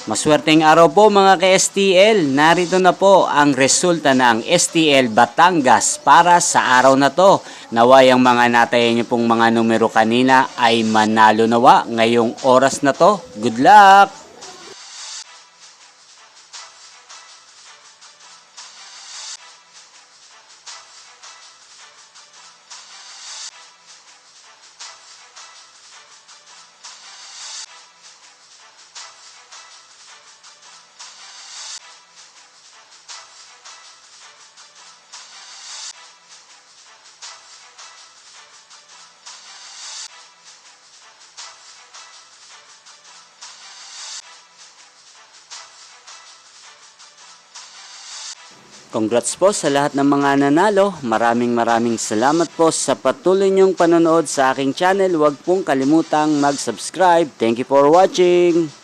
Maswerteng araw po mga ka-STL. Narito na po ang resulta ng STL Batangas para sa araw na to. Naway ang mga natayan niyo pong mga numero kanina ay manalo nawa ngayong oras na to. Good luck! Congrats po sa lahat ng mga nanalo. Maraming salamat po sa patuloy niyong panonood sa aking channel. Huwag pong kalimutang mag-subscribe. Thank you for watching.